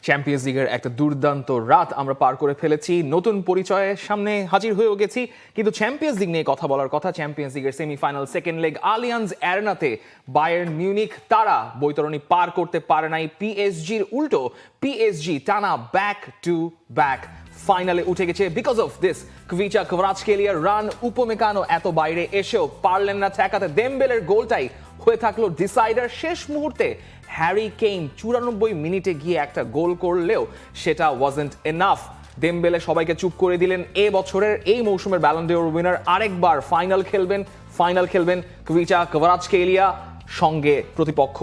Champions লিগের একটা দুর্দান্ত রাত আমরা পার করে ফেলেছি, নতুন পরিচয়ের সামনে হাজির হয়েও গেছি। কিন্তু চ্যাম্পিয়ন্স লিগ নিয়ে কথা বলার কথা। চ্যাম্পিয়ন্স লিগের সেমিফাইনাল সেকেন্ড লেগ আলিয়ান্স অ্যারেনাতে বায়ার্ন মিউনিখ তারা বৈতরণী পার করতে পারে নাই পিএসজির উল্টো পিএসজি টানা ব্যাক টু ব্যাক ফাইনালে উঠে গেছে। বিকজ অফ দিস কুইচা কভারাজকেলিয়ার রান উপমেকানো এত বাইরে এসেও পারলেন না ঠেকাতে। দেমবেলের গোলটাই হয়ে থাকলো ডিসাইডার। শেষ মুহূর্তে হ্যারি কেইন 94 মিনিটে গিয়ে একটা গোল করলেও সেটা ওয়াজন্ট এনাফ। দেমবেলে সবাইকে চুপ করে দিলেন। এ বছরের এই মৌসুমের ব্যালন ডিওর উইনার আরেকবার ফাইনাল খেলবেন কুইচা কভারাজকেলিয়া, সঙ্গে প্রতিপক্ষ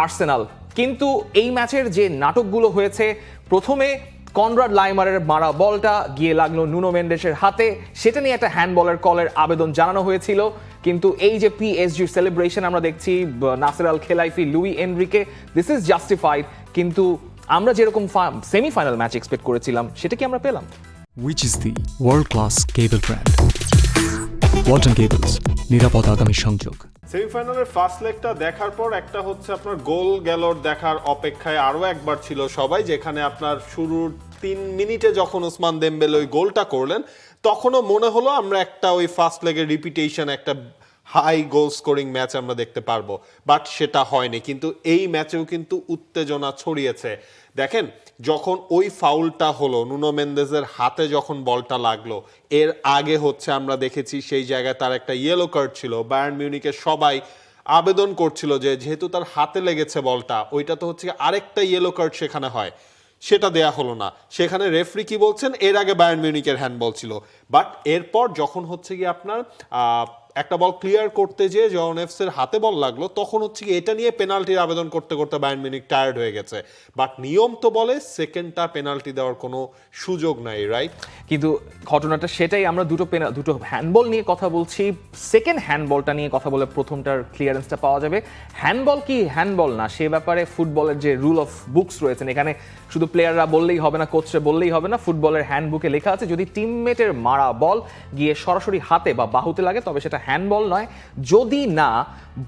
আর্সেনাল। কিন্তু এই ম্যাচের যে নাটকগুলো হয়েছে, প্রথমে কনরাড লাইমারের মারা বলটা গিয়ে লাগলো নুনো মেন্ডেসের হাতে, সেটা নিয়ে একটা হ্যান্ডবলের কলের আবেদন জানানো হয়েছিল। কিন্তু এই যে পিএসজির সেলিব্রেশন আমরা দেখছি, Nasser Al Khelaifi, Luis Enrique, this is justified. কিন্তু আমরা যেরকম সেমিফাইনাল ম্যাচ এক্সপেক্ট করেছিলাম সেটা কি আমরা পেলাম? Which is the world-class cable brand? Walton Cables, নিরাপদ আগামী সংযোগ। সেমিফাইনালের ফার্স্ট লেগটা দেখার পর একটা হচ্ছে আপনার গোল গেলর দেখার অপেক্ষায় আরও একবার ছিল সবাই, যেখানে আপনার শুরুর 3 মিনিটে যখন ওসমান দেমবেলে ওই গোলটা করলেন, তখনও মনে হলো আমরা একটা ওই ফার্স্ট লেগের রিপিটেশন, একটা হাই গোল স্কোরিং ম্যাচ আমরা দেখতে পারবো, বাট সেটা হয়নি। কিন্তু এই ম্যাচেও কিন্তু উত্তেজনা ছড়িয়েছে। দেখেন, যখন ওই ফাউলটা হলো, নুনো মেন্দেজের হাতে যখন বলটা লাগলো, এর আগে হচ্ছে আমরা দেখেছি সেই জায়গায় তার একটা ইয়েলো কার্ড ছিল। বায়ার্ন মিউনিখের সবাই আবেদন করছিল যে যেহেতু তার হাতে লেগেছে বলটা, ওইটা তো হচ্ছে আরেকটা ইয়েলো কার্ড সেখানে হয়, সেটা দেয়া হলো না। সেখানে রেফরি কি বলছেন, এর আগে বায়ার্ন মিউনিখের হ্যান্ডবল ছিল। বাট এরপর যখন হচ্ছে কি আপনার একটা বল ক্লিয়ার করতে যেয়ে জন এফসের হাতে বল লাগলো, তখন হচ্ছে কি এটা নিয়ে পেনাল্টির আবেদন করতে করতে বায়ার্ন মিউনিখ টায়ার্ড হয়ে গেছে। বাট নিয়ম তো বলে সেকেন্ডটা পেনাল্টি দেওয়ার কোনো সুযোগ নাই, রাইট? কিন্তু ঘটনাটা সেটাই, আমরা দুটো হ্যান্ডবল নিয়ে কথা বলছি। সেকেন্ড হ্যান্ডবলটা নিয়ে কথা বলে প্রথমটার ক্লিয়ারেন্সটা পাওয়া যাবে। হ্যান্ডবল কি হ্যান্ডবল না সে ব্যাপারে ফুটবলের যে রুল অফ বুকস রয়েছেন, এখানে শুধু প্লেয়াররা বললেই হবে না, কোচরা বললেই হবে না। ফুটবলের হ্যান্ডবুকে লেখা আছে যদি টিমমেটের মারা বল গিয়ে সরাসরি হাতে বা বাহুতে লাগে তবে সেটা হ্যান্ডবল নয়। যদি না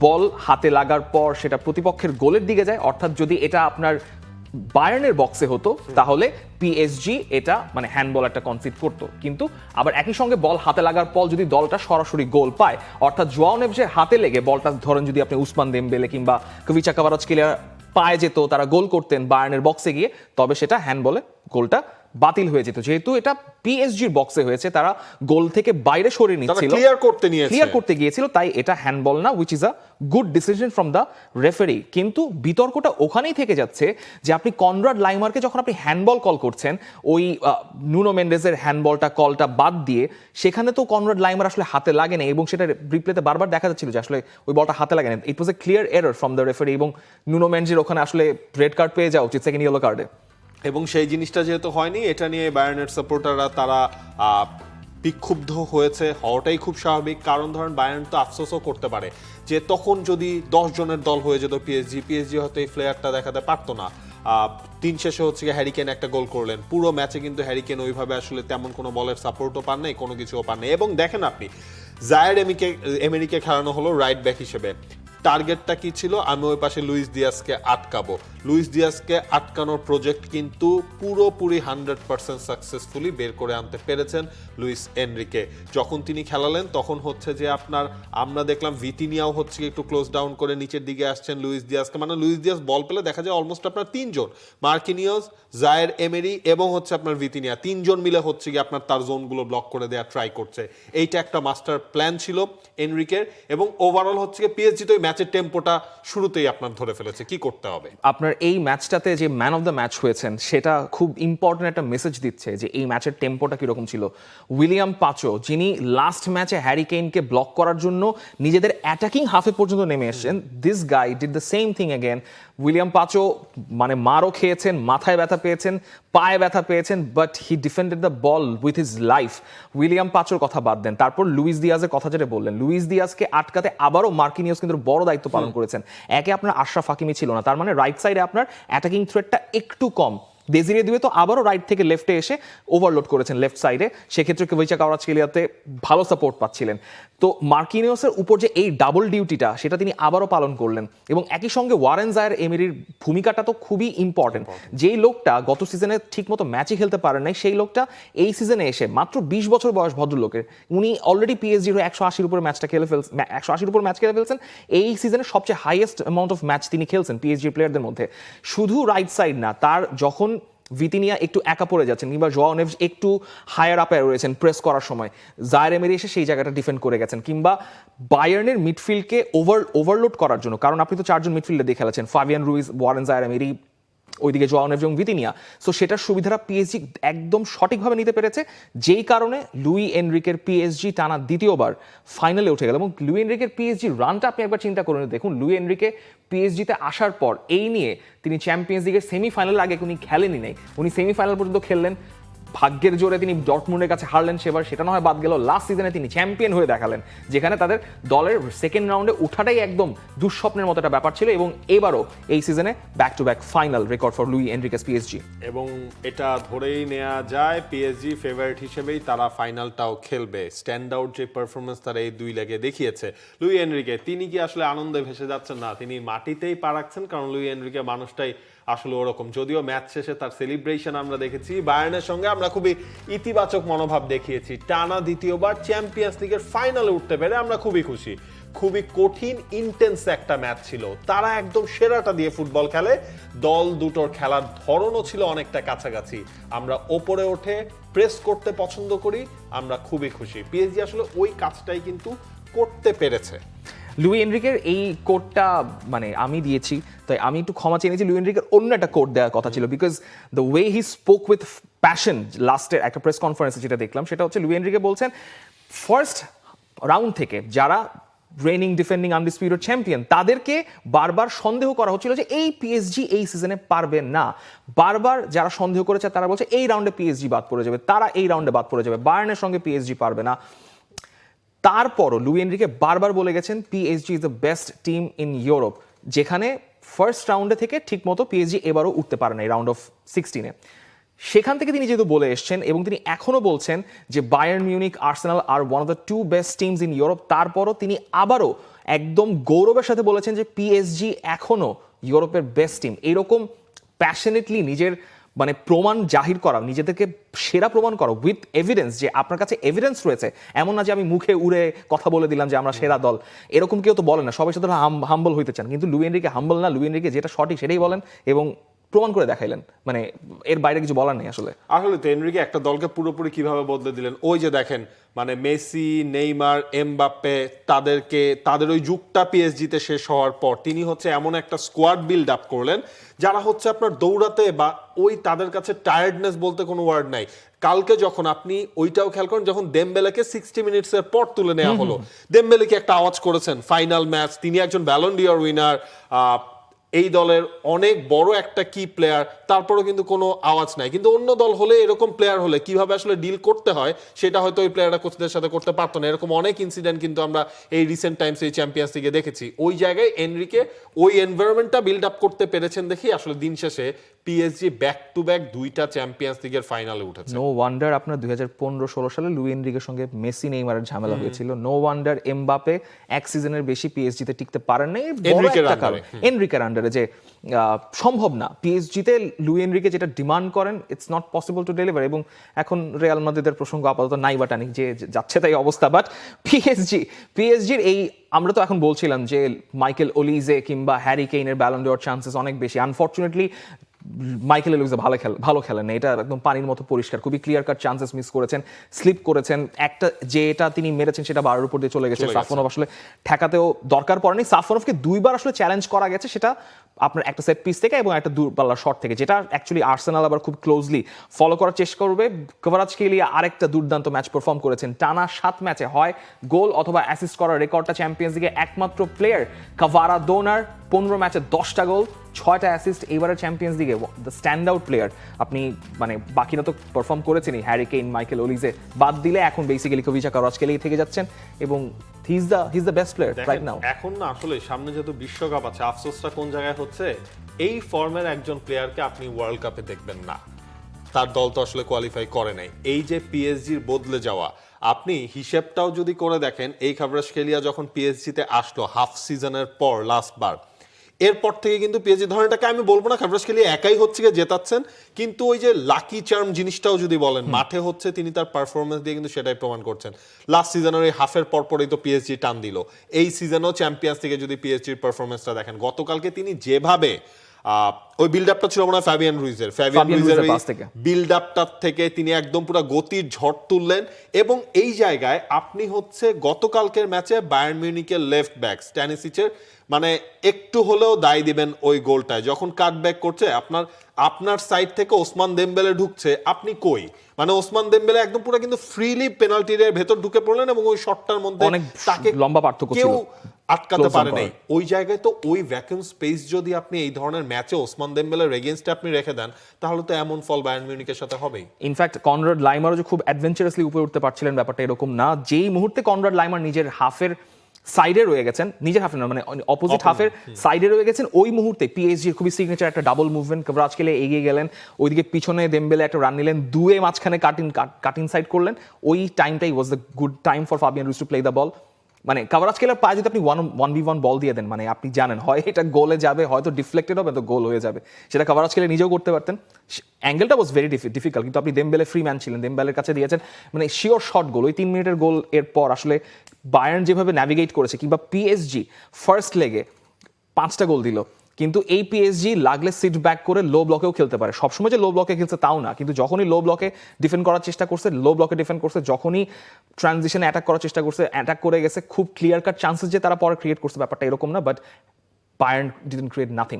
বল হাতে লাগার পর সেটা প্রতিপক্ষের গোলের দিকে যায়, অর্থাৎ যদি এটা আপনার বায়ার্নের বক্সে হতো তাহলে পিএসজি এটা মানে হ্যান্ডবল একটা কনসিড করতো। কিন্তু আবার একই সঙ্গে বল হাতে লাগার পর যদি দলটা সরাসরি গোল পায়, অর্থাৎ জোয়াও নেভেসের হাতে লেগে বলটা ধরেন যদি আপনি উসমান দেমবেলে কিংবা কুইচা কভারাজকেলিয়া পায়ে যেত, তারা গোল করতেন বায়ার্নের বক্সে গিয়ে, তবে সেটা হ্যান্ডবলে গোলটা বাতিল হয়ে যেত। যেহেতু এটা পিএসজির বক্সে হয়েছে, তারা গোল থেকে বাইরে সরিয়ে নিচ্ছিল, ক্লিয়ার করতে গিয়েছিল, তাই এটা হ্যান্ডবল না, which is a good decision from the referee. কিন্তু বিতর্কটা ওখানেই থেকে যাচ্ছে যে আপনি কনরাড লাইমারকে যখন আপনি হ্যান্ডবল কল করছেন, ওই নুনো মেন্ডেজের হ্যান্ডবলটা কলটা বাদ দিয়ে, সেখানে তো কনরাড লাইমার আসলে হাতে লাগে না, এবং সেটা রিপ্লেতে বারবার দেখা যাচ্ছিল যে আসলে ওই বলটা হাতে লাগে না। It was a clear error from the referee, এবং নুনো মেন্ডেজের ওখানে আসলে রেড কার্ড পেয়ে যাওয়া উচিত, সেকেন্ড ইয়েলো কার্ডে। এবং সেই জিনিসটা যেহেতু হয়নি, এটা নিয়ে বায়ার্নের সাপোর্টাররা তারা বিক্ষুব্ধ হয়েছে, হওয়াটাই খুব স্বাভাবিক। কারণ ধরেন বায়ার্ন তো আফসোসও করতে পারে যে তখন যদি 10 জনের দল হয়ে যেত পিএসজি হয়তো এই ফ্লেয়ারটা দেখাতে পারতো না। দিন শেষে হচ্ছে হ্যারি কেন একটা গোল করলেন, পুরো ম্যাচে কিন্তু হ্যারি কেন ওইভাবে আসলে তেমন কোনো বলের সাপোর্টও পান নাই, কোনো কিছুও পান নাই। এবং দেখেন আপনি, জায়ের এমেরিকে খেলানো হলো রাইট ব্যাক হিসেবে। টার্গেটটা কি ছিল? আমি ওই পাশে লুইস দিয়াসকে আটকাবো। লুইস দিয়াসকে আটকানোর প্রজেক্ট কিন্তু পুরোপুরি 100% সাকসেসফুলি বের করে আনতে পেরেছেন লুইস এনরিকে। যখন তিনি খেলালেন তখন হচ্ছে যে আপনার আমরা দেখলাম ভিতিনিয়াও হচ্ছে একটু ক্লোজ ডাউন করে নিচের দিকে আসছেন লুইস দিয়াসকে, মানে লুইস দিয়াস বল পেলে দেখা যায় অলমোস্ট আপনার 3 জন, মার্কিনিয়স, জায়ের এমেরি এবং হচ্ছে আপনার ভিতিনিয়া, 3 জন মিলে হচ্ছে কি আপনার তার জোনগুলো ব্লক করে দেওয়া ট্রাই করছে। এইটা একটা মাস্টার প্ল্যান ছিল এনরিকের। এবং ওভারঅল হচ্ছে পিএসজি তো ম্যাচের টেম্পোটা শুরুতেই আপনার ধরে ফেলেছে। কি করতে হবে? আপনার এই ম্যাচটাতে যে ম্যান অফ দ্য ম্যাচ হয়েছেন, সেটা খুব ইম্পর্টেন্ট একটা মেসেজ দিচ্ছে যে এই ম্যাচের টেম্পোটা কিরকম ছিল। উইলিয়াম পাচো, যিনি লাস্ট ম্যাচে হ্যারি কেইনকে ব্লক করার জন্য নিজেদের অ্যাটাকিং হাফে পর্যন্ত নেমে এসেছেন, this guy did the same thing again. Willian Pacho মানে মারও খেয়েছেন, মাথায় ব্যথা পেয়েছেন, পায়ে ব্যথা পেয়েছেন, but he defended the ball with his life. Willian পাচোর কথা বাদ দেন, তারপর লুইস দিয়াজের কথা যেটা বললেন, লুইস দিয়াজকে আটকাতে আবারও মার্কিনিয়স কিন্তু বড় দায়িত্ব পালন করেছেন। একে আপনার আশরাফ হাকিমি ছিল না, তার মানে রাইট সাইডে আপনার অ্যাটাকিং থ্রেটটা একটু কম। দেজিরে দুয়ে তো আবারও রাইট থেকে লেফটে এসে ওভারলোড করেছেন লেফট সাইডে, সেক্ষেত্রে কেভিচা কাভারাৎসকেলিয়াতে ভালো সাপোর্ট পাচ্ছিলেন। তো মার্কিনিওসের উপর যে এই ডাবল ডিউটিটা সেটা তিনি আবারও পালন করলেন, এবং একই সঙ্গে ওয়ারেন জায়ার এমেরির ভূমিকাটা তো খুবই ইম্পর্টেন্ট। যেই লোকটা গত সিজনে ঠিকমতো ম্যাচই খেলতে পারেন নাই, সেই লোকটা এই সিজনে এসে মাত্র 20 বছর বয়স ভদ্রলোকের, উনি অলরেডি পিএসজির 180-র উপর ম্যাচটা খেলে ফেলছেন, 180-র উপর ম্যাচ খেলে ফেলছেন। এই সিজনে সবচেয়ে হাইয়েস্ট অ্যামাউন্ট অফ ম্যাচ তিনি খেলছেন পিএসজি প্লেয়ারদের মধ্যে। শুধু রাইট সাইড না, তার যখন ভিতিনিয়া একটু একা পড়ে যাচ্ছেন কিংবা জোয়াও নেভেস একটু হায়ার আপে রয়েছেন প্রেস করার সময়, জায়ার এমেরি এসে সেই জায়গাটা ডিফেন্ড করে গেছেন, কিংবা বায়ার্নের মিডফিল্ডকে ওভারলোড করার জন্য, কারণ আপনি তো 4 জন মিডফিল্ডে দিয়ে খেলেছেন, ফাবিয়ান রুইজ, ওয়ারেন জায়ার এমেরি, ওইদিকে জোয়াও নেভেস এবং ভিতিনিয়া। সো সেটার সুবিধাটা পিএসজি একদম সঠিকভাবে নিতে পেরেছে, যেই কারণে লুই এনরিকের পিএসজি টানা দ্বিতীয়বার ফাইনালে উঠে গেল। এবং লুই এনরিকের পিএসজি রানটা আপনি একবার চিন্তা করুন, দেখুন লুই এনরিকে পিএসজিতে আসার পর এই নিয়ে তিনি চ্যাম্পিয়ন্স লিগের সেমিফাইনালের আগে উনি খেলেনই নাই, উনি সেমিফাইনাল পর্যন্ত খেললেন, ভাগ্যের জোরে তিনি ডর্টমুন্ডের কাছে হারলেন, সেটা না হয় বাদ গেল, লাস্ট সিজনে তিনি চ্যাম্পিয়ন হয়ে দেখালেন, যেখানে তাদের দলের সেকেন্ড রাউন্ডে ওঠাটাই একদম দুঃস্বপ্নের মতো একটা ব্যাপার ছিল। এবং এবারও এই সিজনে back to back final record for Luis Enrique's PSG. এবং এটা ধরেই নেওয়া যায় পিএসজি ফেভারিট হিসেবেই তারা ফাইনালটাও খেলবে। স্ট্যান্ড আউট যে পারফরমেন্স তারা এই 2 লেগে দেখিয়েছে। লুই এনরিকে তিনি কি আসলে আনন্দে ভেসে যাচ্ছেন? না, তিনি মাটিতেই পা রাখছেন, কারণ লুই এনরিকে মানুষটাই আসলে ওরকম। যদিও ম্যাচ শেষে তার সেলিব্রেশন আমরা দেখেছি, বায়ার্নের সঙ্গে আমরা খুবই ইতিবাচক মনোভাব দেখিয়েছি। টানা দ্বিতীয়বার চ্যাম্পিয়ন্স লিগের ফাইনালে উঠতে পেরে আমরা খুবই খুশি। খুবই কঠিন ইন্টেন্স একটা ম্যাচ ছিল, তারা একদম সেরাটা দিয়ে ফুটবল খেলে, দল দুটোর খেলার ধরনও ছিল অনেকটা কাছাকাছি। আমরা ওপরে ওঠে প্রেস করতে পছন্দ করি, আমরা খুবই খুশি। পিএসজি আসলে ওই কাজটাই কিন্তু করতে পেরেছে। লুই এনরিকের এই কোডটা মানে আমি দিয়েছি, তাই আমি একটু ক্ষমা চেয়ে নিয়েছি। লুই এনরিকের অন্য একটা কোড দেওয়ার কথা ছিল, because the way he spoke with passion লাস্টের একটা প্রেস কনফারেন্সে যেটা দেখলাম, সেটা হচ্ছে লুই এনরিকে বলছেন ফার্স্ট রাউন্ড থেকে যারা রেইনিং ডিফেন্ডিং আনডিসপিউটেড চ্যাম্পিয়ন তাদেরকে বারবার সন্দেহ করা হচ্ছিল যে এই পিএসজি এই সিজনে পারবে না। বারবার যারা সন্দেহ করেছে তারা বলছে এই রাউন্ডে পিএসজি বাদ পড়ে যাবে, তারা এই রাউন্ডে বাদ পড়ে যাবে, বায়ার্নের সঙ্গে পিএসজি পারবে না। তারপরও লুই এনরিকে বারবার বলে গেছেন PSG is the best team in Europe, যেখানে ফার্স্ট রাউন্ডে থেকে ঠিকমতো পিএসজি এবারও উঠতে পারে না এই রাউন্ড অফ 16-এ। সেখান থেকে তিনি যেহেতু বলে এসছেন এবং তিনি এখনও বলছেন যে বায়ার্ন মিউনিক, আর্সেনাল আর one of the 2 best teams in Europe, তারপরও তিনি আবারও একদম গৌরবের সাথে বলেছেন যে পিএসজি এখনও ইউরোপের বেস্ট টিম। এইরকম প্যাশনেটলি নিজের মানে প্রমাণ জাহির করা, নিজেদেরকে সেরা প্রমাণ করা উইথ এভিডেন্স, যে আপনার কাছে এভিডেন্স রয়েছে, এমন না যে আমি মুখে উড়ে কথা বলে দিলাম যে আমরা সেরা দল, এরকম কেউ তো বলে না। সবাই সাথে হাম্বল হইতে চান, কিন্তু লুই এনরিকে হাম্বল না, লুই এনরিকে যেটা সঠিক সেটাই বলেন এবং প্রমাণ করে দেখাইলেন। মানে এর বাইরে কিছু বলার নেই আসলে। আসলে তো এনরিকে একটা দলকে পুরোপুরি কিভাবে বদলে দিলেন, ওই যে দেখেন মানে মেসি, নেইমার, এমবাপ্পে, তাদের ওই যুগটা পিএসজিতে শেষ হওয়ার পর তিনি হচ্ছে এমন একটা স্কোয়াড বিল্ড আপ করলেন যারা হচ্ছে আপনার দৌড়াতে বা ওই তাদের কাছে টায়ার্ডনেস বলতে কোনো ওয়ার্ড নাই। কালকে যখন আপনি ওইটাও খেয়াল করেন, যখন দেমবেলেকে 60 মিনিটসের পর তুলে নেওয়া হলো, দেমবেলে কি একটা আওয়াজ করেছেন, ফাইনাল ম্যাচ, তিনি একজন ব্যালন ডিওর উইনার, এই দলের অনেক বড় একটা কি প্লেয়ার, তারপরেও কিন্তু কোনো আওয়াজ নাই। কিন্তু অন্য দল হলে, এরকম প্লেয়ার হলে কিভাবে আসলে ডিল করতে হয় সেটা হয়তো ওই প্লেয়াররা কোচদের সাথে করতে পারতো না। এরকম অনেক ইনসিডেন্ট কিন্তু আমরা এই রিসেন্ট টাইমস এই চ্যাম্পিয়ন্স লিগে দেখেছি। ওই জায়গায় এনরিকে ওই এনভায়রনমেন্টটা বিল্ড আপ করতে পেরেছেন দেখি আসলে দিন শেষে পিএসজি ব্যাক টু ব্যাক 2টা চ্যাম্পিয়ন্স লিগের ফাইনালে উঠেছে। নো ওয়ান্ডার আপনার 2015-16 সালে লুই এনরিকের সঙ্গে মেসি, নেইমারের ঝামেলা হয়েছিল। নো ওয়ান্ডার এমবাপে এক সিজনের বেশি পিএসজিতে টিকতে পারেন নাই, এনরিকের আন্ডারে, যে সম্ভব না পিএসজিতে লুই এনরিকে যেটা ডিমান্ড করেন it's not possible to deliver. এবং এখন রিয়াল মাদ্রিদের প্রসঙ্গ আপাতত নাই বা টানি, যে যাচ্ছে তাই অবস্থা। বাট পিএসজির এই আমরা তো এখন বলছিলাম যে মাইকেল ওলিজে কিংবা হ্যারি কেইনের ব্যালন ডিওর চান্সেস অনেক বেশি। আনফর্চুনেটলি মাইকেল ওলিজে ভালো খেলেন না, এটা একদম পানির মতো পরিষ্কার। খুবই ক্লিয়ার কাট চান্সেস মিস করেছেন, স্লিপ করেছেন। একটা যেটা তিনি মেরেছেন সেটা বারের উপর দিয়ে চলে গেছে। সাফোনভ আসলে ঠেকাতেও দরকার পড়েনি। সাফোনভকে 2বার আসলে চ্যালেঞ্জ করা গেছে, সেটা আপনার একটা সেট পিস থেকে এবং একটা দূরপাল্লার শট থেকে, যেটা অ্যাকচুয়ালি আর্সেনাল আবার খুব ক্লোজলি ফলো করার চেষ্টা করবে। কভারাৎসকেলিয়া আরেকটা দুর্দান্ত ম্যাচ পারফর্ম করেছেন। টানা 7 ম্যাচে হয় গোল অথবা অ্যাসিস্ট করার রেকর্ডটা চ্যাম্পিয়ন্স লিগে একমাত্র প্লেয়ার কাভারাদোনার। 15 ম্যাচে 10টা গোল, 6টা অ্যাসিস্ট, এইবারের চ্যাম্পিয়ন্স লিগে দ্য স্ট্যান্ড আউট প্লেয়ার। আপনি মানে বাকিরা তো পারফর্ম করেছেনই, হ্যারি কেইন, মাইকেল ওলিজে বাদ দিলে এখন বেসিক্যালি কভিচা কাভারাৎসকেলিয়া থেকে যাচ্ছেন এবং he is the best player right now. এখন না আসলে সামনে যেহেতু বিশ্বকাপ আছে, আফসোসটা কোন জায়গায় হচ্ছে, এই ফর্মের একজন প্লেয়ারকে আপনি ওয়ার্ল্ড কাপে দেখবেন না। তার দল তো আসলে কোয়ালিফাই করে নাই। এই যে পিএসজির বদলে যাওয়া, আপনি হিসেবটাও যদি করে দেখেন, এই খাভরাশকেলিয়া যখন পিএসজিতে আসলো হাফ সিজনের পর লাস্টবার, এরপর থেকে কিন্তু পিএসজি, ধরেন এটাকে আমি বলবো না খাভরাশকেলিয়া একাই হচ্ছে গিয়ে জেতাচ্ছেন, কিন্তু ওই যে লাকি চার্ম জিনিসটাও যদি বলেন, মাঠে হচ্ছে তিনি তার পারফরমেন্স দিয়ে কিন্তু সেটাই প্রমাণ করছেন। লাস্ট সিজনের ওই হাফের পরপরই তো পিএসজি টান দিল। এই সিজনেও চ্যাম্পিয়ন্স থেকে যদি পিএসজির পারফরমেন্সটা দেখেন, গতকালকে তিনি যেভাবে ওই বিল্ড আপটা ছিল মনে হয় ফ্যাবিয়ান রুইজের বিল্ড আপটার থেকে তিনি একদম পুরো গতির ঝড় তুললেন। এবং এই জায়গায় আপনি হচ্ছে গতকালকের ম্যাচে বায়ার্ন মিউনিখের লেফট ব্যাক স্ট্যানিসিচের মানে একটু হলেও দায় দিবেন ওই গোলটায়, যখন কাট ব্যাক করছে আপনার সাইড থেকে ওসমান দেমবেলে ঢুকছে, আপনি কই, মানে ওসমান দেমবেলে একদম পুরো কিন্তু ফ্রিলি পেনাল্টি এরিয়ার ভেতর ঢুকে পড়লেন এবং ওই শটটার মধ্যে তাকে লম্বা পার্থক্য ছিল, কেউ আটকাতে পারে নাই। ওই জায়গায় তো ওই ভ্যাকুয়াম স্পেস যদি আপনি এই ধরনের ম্যাচে ওসমান দেমবেলের এগেইনস্টে আপনি রেখে দেন, তাহলে তো এমন ফল বায়ার্ন মিউনিখের সাথে হবেই। ইনফ্যাক্ট কনরাড লাইমারও যে খুব অ্যাডভেঞ্চারাসলি উপরে উঠতে পারছিলেন, ব্যাপারটা এরকম না। যেই মুহূর্তে কনরাড লাইমার নিজের হাফের সাইডে রয়ে গেছেন, নিজের হাফে না মানে অপোজিট হাফের সাইডে রয়ে গেছেন, ওই মুহূর্তে পিএসজির খুবই সিগনেচার একটা ডাবল মুভমেন্ট, খাভরাশকেলিয়া এগিয়ে গেলেন, ওইদিকে পিছনে দেমবেলে একটা রান নিলেন, দুয়ে মাঝখানে কাটিং সাইড করলেন। ওই টাইমটাই was the good time for Fabian Ruiz to play the ball. মানে খাভরাশকেলিয়ার পায়ে যদি আপনি 1v1 বল দিয়ে দেন, মানে আপনি জানেন হয় এটা গোলে যাবে, হয়তো ডিফ্লেক্টেড হবে, তো গোল হয়ে যাবে। সেটা খাভরাশকেলিয়া নিজেও করতে পারতেন। অ্যাঙ্গেলটা ওয়াজ ভেরি ডিফিকাল্ট, কিন্তু আপনি দেমবেলে ফ্রি ম্যান ছিলেন, দেমবেলের কাছে দিয়েছেন, মানে শিওর শট গোল। ওই 3 মিনিটের গোল এর পর আসলে বায়ার্ন যেভাবে ন্যাভিগেট করেছে, কিংবা পিএসজি ফার্স্ট লেগে 5টা গোল দিল, কিন্তু এই পিএসজি লাগলে সিট ব্যাক করে লো ব্লকেও খেলতে পারে। সবসময় যে লো ব্লকে খেলছে তাও না, কিন্তু যখনই লো ব্লকে ডিফেন্ড করার চেষ্টা করছে, লো ব্লকে ডিফেন্ড করছে, যখনই ট্রানজিশনে অ্যাটাক করার চেষ্টা করছে, অ্যাটাক করে গেছে। খুব ক্লিয়ার কাট চান্সেস যে তারা পরে ক্রিয়েট করছে, ব্যাপারটা এরকম না, but Bayern didn't create nothing,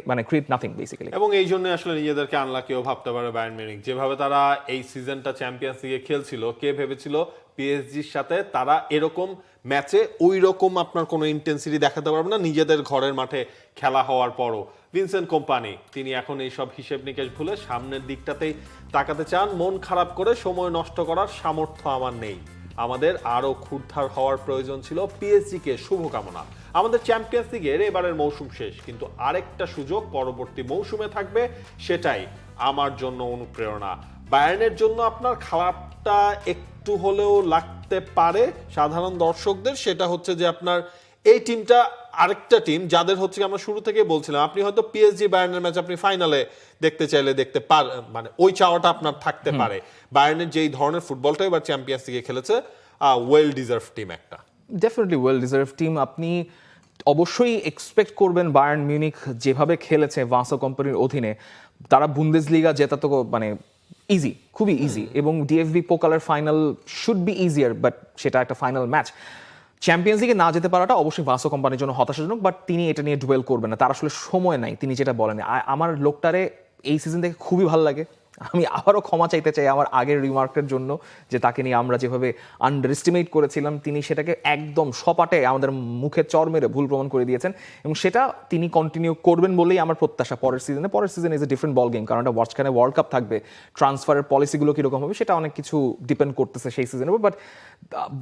মানে ক্রিয়েট নাথিং বেসিক্যালি। এবং এই জন্য আসলে নিজেদেরকে আনলাকিও ভাবতে পারে বায়ার্ন মিউনিখ। যেভাবে তারা এই সিজনটা চ্যাম্পিয়ন্স লিগে খেলছিল, কে ভেবেছিল পিএসজির সাথে তারা এরকম ম্যাচে ওই রকম আপনার কোনো ইন্টেন্সিটি দেখাতে পারবে না নিজেদের ঘরের মাঠে খেলা হওয়ার পরও। ভিনসেন্ট কম্পানি তিনি এখন এই সব হিসেব নিকেশ ভুলে সামনের দিকটাতেই তাকাতে চান। মন খারাপ করে সময় নষ্ট করার সামর্থ্য আমার নেই, আমাদের আরো ক্ষুরধার হওয়ার প্রয়োজন ছিল। পিএসজিকে শুভকামনা। আমাদের চ্যাম্পিয়ন্স লিগের এবারের মৌসুম শেষ, কিন্তু আরেকটা সুযোগ পরবর্তী মৌসুমে থাকবে, সেটাই আমার জন্য অনুপ্রেরণা। বায়ার্নের জন্য আপনার খারাপটা একটু হলেও লাগতে পারে সাধারণ দর্শকদের, সেটা হচ্ছে যে আপনার এই টিমটা আরেকটা টিম যাদের হচ্ছে আমরা শুরু থেকে বলছিলাম, আপনি হয়তো পিএসজি বায়ার্নের ম্যাচ আপনি ফাইনালে দেখতে চাইলে দেখতে পারেন, মানে ওই চাওয়াটা আপনার থাকতে পারে। বায়ার্নের যেই ধরনের ফুটবলটা এবার চ্যাম্পিয়ন্স লিগে খেলেছে, ওয়েল ডিজার্ভ টিম একটা, ডেফিনেটলি ওয়েল ডিজার্ভ টিম। আপনি অবশ্যই এক্সপেক্ট করবেন বায়ার্ন মিউনিখ যেভাবে খেলেছে ভাসো কোম্পানির অধীনে, তারা বুন্দেসলিগা জেতা তো মানে ইজি, খুবই ইজি, এবং ডিএফবি পোকালের final should be easier, but সেটা একটা ফাইনাল ম্যাচ। চ্যাম্পিয়ন্স লিগে না যেতে পারাটা অবশ্যই ভাসো কোম্পানির জন্য হতাশাজনক, বাট তিনি এটা নিয়ে ডুয়েল করবেন না, তার আসলে সময় নাই, তিনি যেটা বলেন। আমার লোকটারে এই সিজন থেকে খুবই ভালো লাগে। আমি আবারও ক্ষমা চাইতে চাই আমার আগের রিমার্কের জন্য, যে তাকে নিয়ে আমরা যেভাবে আন্ডার এস্টিমেট করেছিলাম, তিনি সেটাকে একদম সপাটে আমাদের মুখে চর মেরে ভুল প্রমাণ করে দিয়েছেন, এবং সেটা তিনি কন্টিনিউ করবেন বলেই আমার প্রত্যাশা পরের সিজনে is a different ball game, কারণ এটা ওয়ার্ল্ড ওয়ার্ল্ড কাপ থাকবে, ট্রান্সফারের পলিসিগুলো কীরকম হবে সেটা অনেক কিছু ডিপেন্ড করতেছে সেই সিজনের উপর। বাট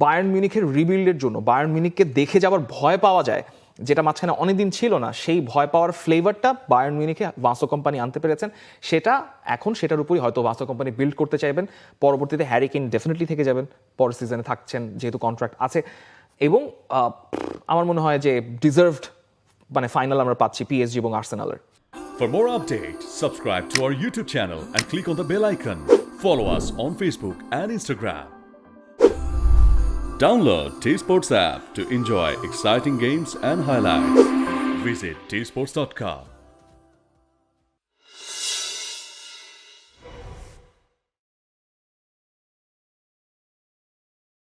বায়ার্ন মিউনিখের রিবিল্ডের জন্য, বায়ার্ন মিউনিখকে দেখে যাবার ভয় পাওয়া যায়, যেটা মাঝখানে অনেকদিন ছিল না, সেই ভয় পাওয়ার ফ্লেভারটা বায়ার্ন মিউনিখে ভাসো কোম্পানি আনতে পেরেছেন। সেটা এখন সেটার উপরই হয়তো ভাসো কোম্পানি বিল্ড করতে চাইবেন। পরবর্তীতে হ্যারি কেইন ডেফিনেটলি থেকে যাবেন, পরের সিজনে থাকছেন যেহেতু কন্ট্রাক্ট আছে, এবং আমার মনে হয় যে ডিজার্ভড মানে ফাইনাল আমরা পাচ্ছি পিএসজি এবং আর্সেনালের। For more updates, subscribe to our YouTube channel and click on the bell icon. Follow us on Facebook and Instagram. Download T-Sports app to enjoy exciting games and highlights. Visit tsports.com.